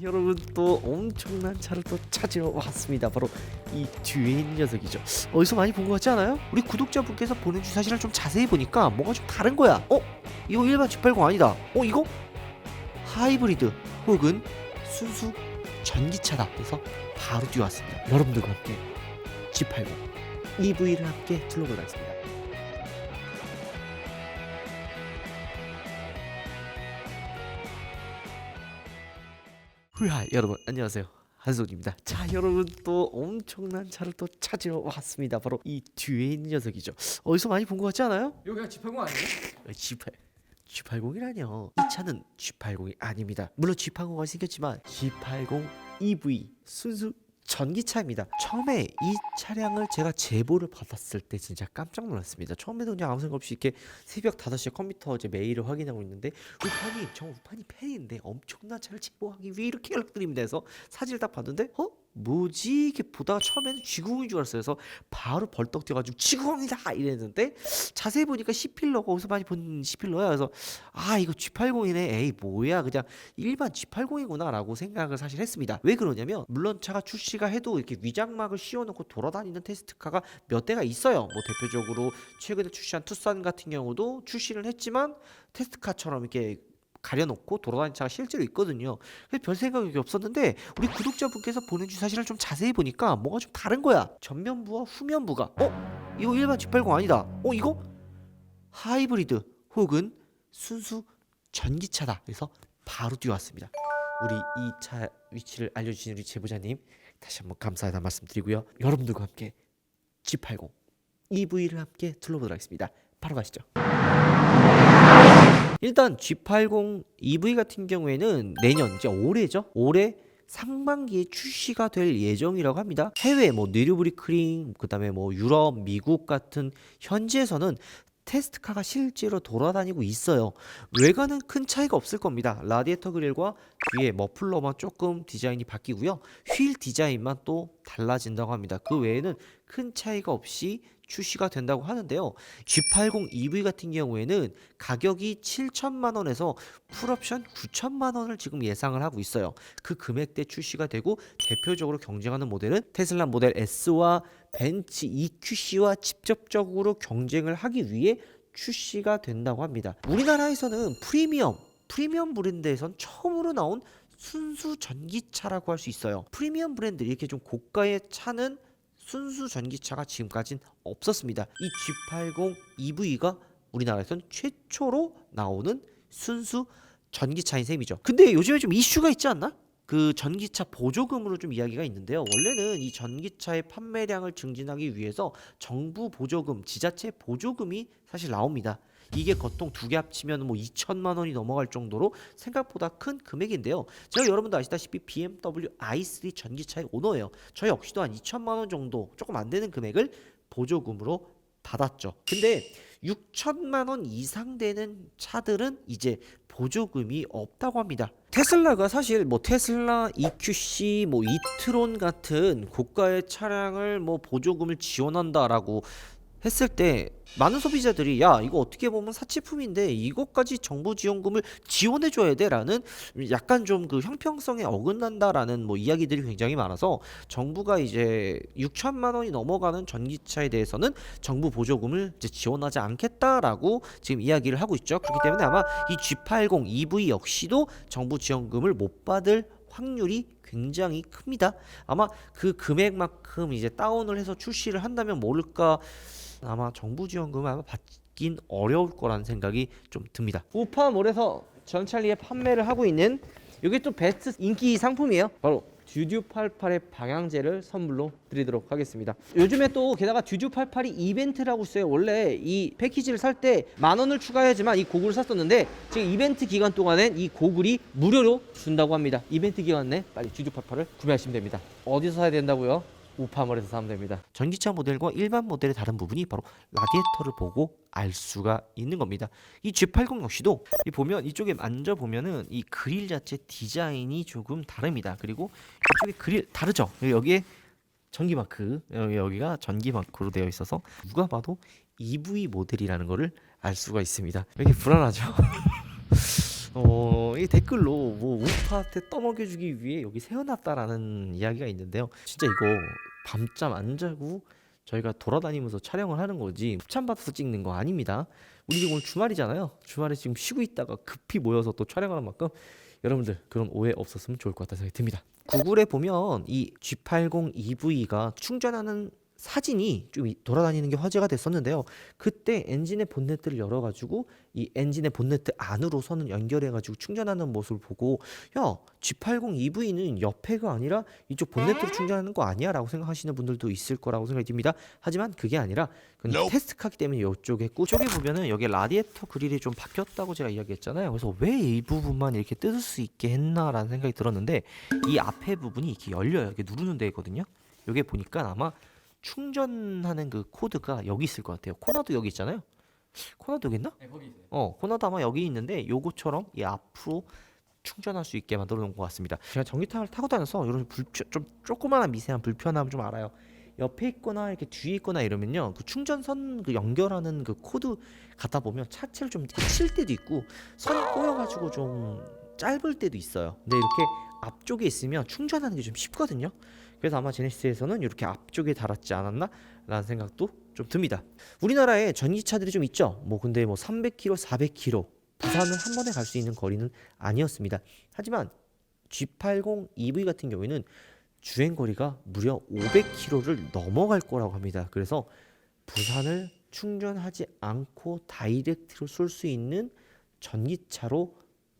여러분 또 엄청난 차를 또 찾으러 왔습니다. 바로 이 뒤에 있는 녀석이죠. 어디서 많이 본 것 같지 않아요? 우리 구독자분께서 보내주신 사진을 좀 자세히 보니까 뭐가 좀 다른 거야. 이거 일반 G80 아니다. 이거 하이브리드 혹은 순수 전기차다. 그래서 바로 뛰어왔습니다. 여러분들과 함께 G80 EV를 함께 둘러보도록 하겠습니다. 여러분 안녕하세요, 한솔입니다. 자, 여러분 또 엄청난 차를 또 찾으러 왔습니다. 바로 이 뒤에 있는 녀석이죠. 어디서 많이 본 것 같지 않아요? 여기가 G80 아니에요? G80이라뇨. 이 차는 G80이 아닙니다. 물론 G80가 생겼지만 G80 EV 순수 전기차입니다. 처음에 이 차량을 제가 제보를 받았을 때 진짜 깜짝 놀랐습니다. 처음에도 그냥 아무 생각 없이 이렇게 새벽 5시에 컴퓨터 이제 메일을 확인하고 있는데 우판이 팬인데 엄청난 차를 제보하기 위해 이렇게 연락드립니다 해서 사진을 딱 봤는데 뭐지? 이렇게 보다가 처음에는 G90인 줄 알았어요. 그래서 바로 벌떡 뛰어가지고 G90이다 이랬는데 자세히 보니까 C필러가 어디서 많이 본 C필러야. 그래서 이거 G80이네. 에이 뭐야, 그냥 일반 G80이구나 라고 생각을 사실 했습니다. 왜 그러냐면 물론 차가 출시가 해도 이렇게 위장막을 씌워놓고 돌아다니는 테스트카가 몇 대가 있어요. 뭐 대표적으로 최근에 출시한 투싼 같은 경우도 출시를 했지만 테스트카처럼 이렇게 가려놓고 돌아다니는 차가 실제로 있거든요. 그래서 별 생각이 없었는데 우리 구독자분께서 보내주신 사진을 좀 자세히 보니까 뭐가 좀 다른 거야. 전면부와 후면부가 이거 일반 G80 아니다. 이거 하이브리드 혹은 순수 전기차다. 그래서 바로 뛰어왔습니다. 우리 이 차 위치를 알려주신 우리 제보자님 다시 한번 감사하다 말씀드리고요. 여러분들과 함께 G80 EV를 함께 둘러보도록 하겠습니다. 바로 가시죠. 일단 G80 EV 같은 경우에는 내년 이제 올해죠. 올해 상반기에 출시가 될 예정이라고 합니다. 해외 느르부리크링, 그다음에 유럽, 미국 같은 현지에서는 테스트카가 실제로 돌아다니고 있어요. 외관은 큰 차이가 없을 겁니다. 라디에이터 그릴과 뒤에 머플러만 조금 디자인이 바뀌고요. 휠 디자인만 또 달라진다고 합니다. 그 외에는 큰 차이가 없이 출시가 된다고 하는데요. G80 EV 같은 경우에는 가격이 7천만 원에서 풀옵션 9천만 원을 지금 예상을 하고 있어요. 그 금액대 출시가 되고 대표적으로 경쟁하는 모델은 테슬라 모델 S와 벤츠 EQC와 직접적으로 경쟁을 하기 위해 출시가 된다고 합니다. 우리나라에서는 프리미엄 브랜드에선 처음으로 나온 순수 전기차라고 할 수 있어요. 프리미엄 브랜드, 이렇게 좀 고가의 차는 순수 전기차가 지금까진 없었습니다. 이 G80 EV가 우리나라에선 최초로 나오는 순수 전기차인 셈이죠. 근데 요즘에 좀 이슈가 있지 않나? 그 전기차 보조금으로 좀 이야기가 있는데요. 원래는 이 전기차의 판매량을 증진하기 위해서 정부 보조금, 지자체 보조금이 사실 나옵니다. 이게 보통 두 개 합치면 2천만 원이 넘어갈 정도로 생각보다 큰 금액인데요. 제가 여러분도 아시다시피 BMW i3 전기차의 오너예요. 저 역시도 한 2천만 원 정도, 조금 안 되는 금액을 보조금으로 받았죠. 근데 6천만 원 이상 되는 차들은 이제 보조금이 없다고 합니다. 테슬라가 사실 테슬라 EQC, 이트론 같은 고가의 차량을 보조금을 지원한다라고 했을 때 많은 소비자들이 야, 이거 어떻게 보면 사치품인데 이것까지 정부 지원금을 지원해줘야 돼 라는 약간 좀 그 형평성에 어긋난다라는 이야기들이 굉장히 많아서 정부가 이제 6천만 원이 넘어가는 전기차에 대해서는 정부 보조금을 이제 지원하지 않겠다라고 지금 이야기를 하고 있죠. 그렇기 때문에 아마 이 G80 EV 역시도 정부 지원금을 못 받을 확률이 굉장히 큽니다. 아마 그 금액만큼 이제 다운을 해서 출시를 한다면 모를까, 아마 정부 지원금을 아마 받긴 어려울 거라는 생각이 좀 듭니다. 우파몰에서 전찰리에 판매를 하고 있는 이게 또 베스트 인기 상품이에요. 바로 듀듀 88의 방향제를 선물로 드리도록 하겠습니다. 요즘에 또 게다가 듀듀 88이 이벤트라고 있어요. 원래 이 패키지를 살 때 10,000원을 추가해야지만 이 고글을 샀었는데 지금 이벤트 기간 동안엔 이 고글이 무료로 준다고 합니다. 이벤트 기간 내 빨리 듀듀 88을 구매하시면 됩니다. 어디서 사야 된다고요? 우파몰에서 사면 됩니다. 전기차 모델과 일반 모델의 다른 부분이 바로 라디에이터를 보고 알 수가 있는 겁니다. 이 G80 역시도 보면 이쪽에 만져보면은 이 그릴 자체 디자인이 조금 다릅니다. 그리고 이쪽에 그릴 다르죠? 여기에 전기 마크, 여기가 전기 마크로 되어 있어서 누가 봐도 EV 모델이라는 거를 알 수가 있습니다. 왜 이렇게 불안하죠? 이 댓글로 뭐 우파한테 떠먹여주기 위해 여기 세워놨다라는 이야기가 있는데요. 진짜 이거 밤잠 안 자고 저희가 돌아다니면서 촬영을 하는 거지 협찬받아서 찍는 거 아닙니다. 우리 지금 오늘 주말이잖아요. 주말에 지금 쉬고 있다가 급히 모여서 또 촬영하는 만큼 여러분들 그런 오해 없었으면 좋을 것 같다는 생각이 듭니다. 구글에 보면 이 G80 EV가 충전하는 사진이 좀 돌아다니는 게 화제가 됐었는데요. 그때 엔진의 본네트를 열어가지고 이 엔진의 본네트 안으로서는 연결해가지고 충전하는 모습을 보고 야 G80 EV는 옆에가 아니라 이쪽 본네트로 충전하는 거 아니야? 라고 생각하시는 분들도 있을 거라고 생각이 듭니다. 하지만 그게 아니라 그건 테스트카기 때문에 이쪽에 있고 쪽에 보면은 여기 라디에이터 그릴이 좀 바뀌었다고 제가 이야기했잖아요. 그래서 왜 이 부분만 이렇게 뜯을 수 있게 했나라는 생각이 들었는데 이 앞에 부분이 이렇게 열려요. 이렇게 누르는 데 있거든요. 여기 보니까 아마 충전하는 그 코드가 여기 있을 것 같아요. 코너도 여기 있잖아요. 코너도 여기 있나? 네, 거기 있어요. 코너도 아마 여기 있는데 요거처럼 이 앞으로 충전할 수 있게 만들어 놓은 것 같습니다. 제가 전기차를 타고 다녀서 이런 좀 조그마한 미세한 불편함 좀 알아요. 옆에 있거나 이렇게 뒤에 있거나 이러면요, 그 충전선 그 연결하는 그 코드 갖다 보면 차체를 좀 칠 때도 있고 선이 꼬여가지고 좀 짧을 때도 있어요. 근데 이렇게 앞쪽에 있으면 충전하는 게 좀 쉽거든요. 그래서 아마 제네시스에서는 이렇게 앞쪽에 달았지 않았나 라는 생각도 좀 듭니다. 우리나라에 전기차들이 좀 있죠. 뭐 근데 뭐 300km, 400km 부산을 한 번에 갈 수 있는 거리는 아니었습니다. 하지만 G80 EV 같은 경우에는 주행 거리가 무려 500km를 넘어갈 거라고 합니다. 그래서 부산을 충전하지 않고 다이렉트로 쏠 수 있는 전기차로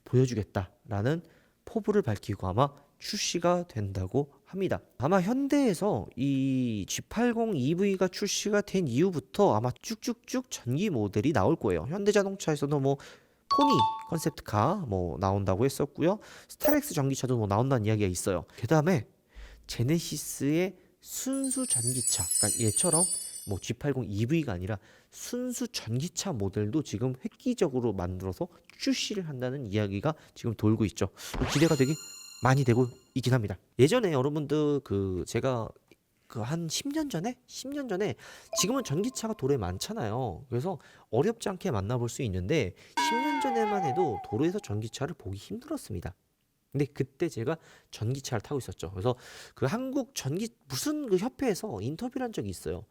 보여주겠다라는 포부를 밝히고 아마 출시가 된다고 합니다. 아마 현대에서 이 G80 EV가 출시가 된 이후부터 아마 쭉쭉쭉 전기 모델이 나올 거예요. 현대자동차에서도 뭐 포니 컨셉트카 뭐 나온다고 했었고요. 스타렉스 전기차도 뭐 나온다는 이야기가 있어요. 그 다음에 제네시스의 순수 전기차, 그러니까 얘처럼 뭐 G80 EV가 아니라 순수 전기차 모델도 지금 획기적으로 만들어서 출시를 한다는 이야기가 지금 돌고 있죠. 기대가 되게 많이 되고 있긴 합니다. 예전에 여러분들 그 제가 그 한 10년 전에 지금은 전기차가 도로에 많잖아요. 그래서 어렵지 않게 만나볼 수 있는데 10년 전에만 해도 도로에서 전기차를 보기 힘들었습니다. 근데 그때 제가 전기차를 타고 있었죠. 그래서 그 한국 전기 무슨 그 협회에서 인터뷰를 한 적이 있어요.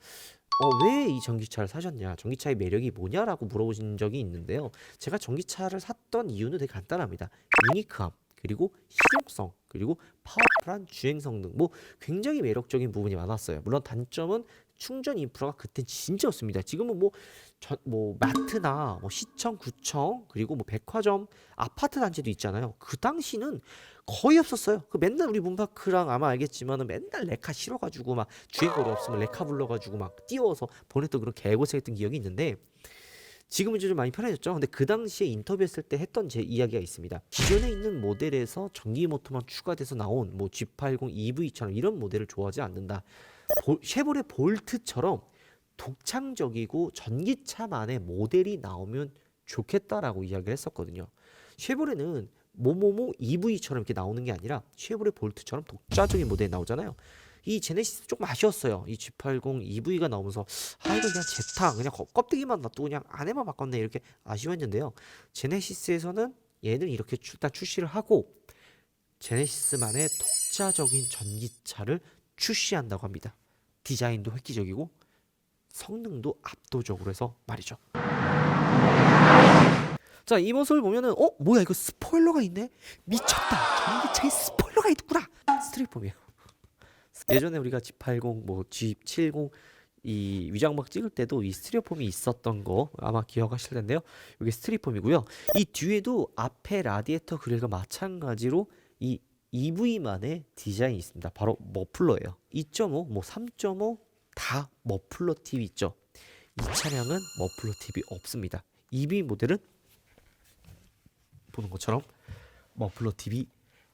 왜 이 전기차를 사셨냐? 전기차의 매력이 뭐냐라고 물어보신 적이 있는데요. 제가 전기차를 샀던 이유는 되게 간단합니다. 유니크함, 그리고 실용성, 그리고 파워풀한 주행성 등 뭐 굉장히 매력적인 부분이 많았어요. 물론 단점은 충전 인프라가 그때 진짜 없습니다. 지금은 뭐 마트나 뭐 시청, 구청, 그리고 뭐 백화점, 아파트 단지도 있잖아요. 그 당시는 거의 없었어요. 그 맨날 우리 문파크랑 아마 알겠지만은 맨날 레카 실어가지고 막 주행거리 없으면 레카 불러가지고 막 띄워서 보냈던 그런 개고생했던 기억이 있는데 지금은 이제 좀 많이 편해졌죠. 근데 그 당시에 인터뷰했을 때 했던 제 이야기가 있습니다. 기존에 있는 모델에서 전기 모터만 추가돼서 나온 뭐 G80 EV처럼 이런 모델을 좋아하지 않는다. 쉐보레 볼트처럼 독창적이고 전기차만의 모델이 나오면 좋겠다라고 이야기를 했었거든요. 쉐보레는 뭐뭐뭐 EV처럼 이렇게 나오는 게 아니라 쉐보레 볼트처럼 독자적인 모델이 나오잖아요. 이 제네시스 조금 아쉬웠어요. 이 G80 EV가 나오면서 이거 그냥 제타 그냥 껍데기만 놔두고 그냥 안에만 바꿨네 이렇게 아쉬웠는데요. 제네시스에서는 얘는 이렇게 일단 출시를 하고 제네시스만의 독자적인 전기차를 출시한다고 합니다. 디자인도 획기적이고 성능도 압도적으로 해서 말이죠. 자, 이 모습을 보면은 뭐야 이거 스포일러가 있네? 미쳤다. 전기차에 스포일러가 있구나. 스트리폼이에요. 예전에 우리가 G80 뭐 G70 이 위장막 찍을 때도 이 스티로폼이 있었던 거 아마 기억하실 텐데요. 이게 스티로폼이고요. 이 뒤에도 앞에 라디에이터 그릴과 마찬가지로 이 EV만의 디자인이 있습니다. 바로 머플러예요. 2.5, 뭐 3.5 다 머플러 팁이 있죠. 이 차량은 머플러 팁이 없습니다. EV 모델은 보는 것처럼 머플러 팁이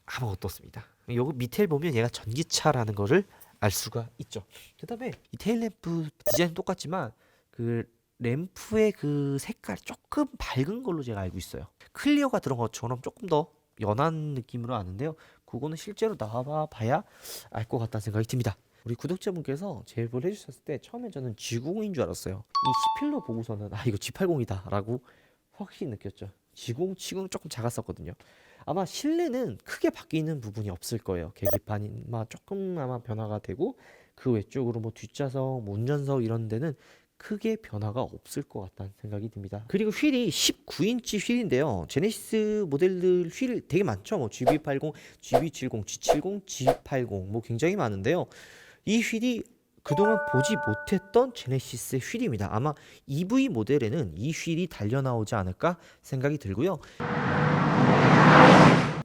아무것도 없습니다. 여기 밑에 보면 얘가 전기차라는 거를 알 수가 있죠. 그 다음에 이 테일 램프 디자인 똑같지만 그 램프의 그 색깔 조금 밝은 걸로 제가 알고 있어요. 클리어가 들어간 것처럼 조금 더 연한 느낌으로 아는데요. 그거는 실제로 나와봐야 알 것 같다는 생각이 듭니다. 우리 구독자분께서 제보를 해주셨을 때 처음에 저는 G90인 줄 알았어요. 이 11로 보고서는 이거 G80이다 라고 확실히 느꼈죠. G07은 조금 작았었거든요. 아마 실내는 크게 바뀌는 부분이 없을 거예요. 계기판만 조금 아마 변화가 되고 그 외쪽으로 뭐 뒷좌석, 뭐 운전석 이런 데는 크게 변화가 없을 것 같다는 생각이 듭니다. 그리고 휠이 19인치 휠인데요. 제네시스 모델들 휠 되게 많죠. 뭐 GB80, GB70, G70, G80 뭐 굉장히 많은데요. 이 휠이 그동안 보지 못했던 제네시스의 휠입니다. 아마 EV 모델에는 이 휠이 달려 나오지 않을까 생각이 들고요.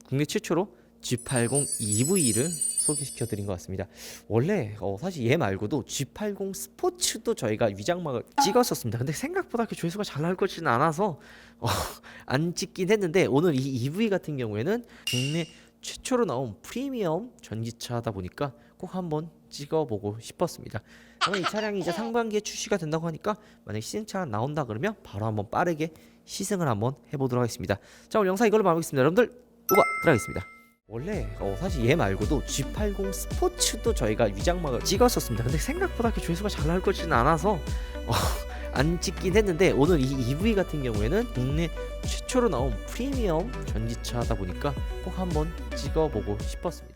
국내 최초로 G80 EV를 소개시켜 드린 것 같습니다. 원래 사실 얘 말고도 G80 스포츠도 저희가 위장막을 찍었었습니다. 근데 생각보다 그 조회수가 잘 나올 것이는 않아서 안 찍긴 했는데, 오늘 이 EV 같은 경우에는 국내 최초로 나온 프리미엄 전기차다 보니까 꼭 한번 찍어보고 싶었습니다. 아마 이 차량이 이제 상반기에 출시가 된다고 하니까 만약 시승차가 나온다 그러면 바로 한번 빠르게 시승을 한번 해보도록 하겠습니다. 자, 오늘 영상 이걸로 마무리하겠습니다. 여러분들 우바 들어가겠습니다. 원래 사실 얘 말고도 G80 스포츠도 저희가 위장막을 찍었었습니다. 근데 생각보다 그 조회수가 잘 나올 것이는 않아서 안 찍긴 했는데, 오늘 이 EV 같은 경우에는 국내 최초로 나온 프리미엄 전기차다 보니까 꼭 한번 찍어보고 싶었습니다.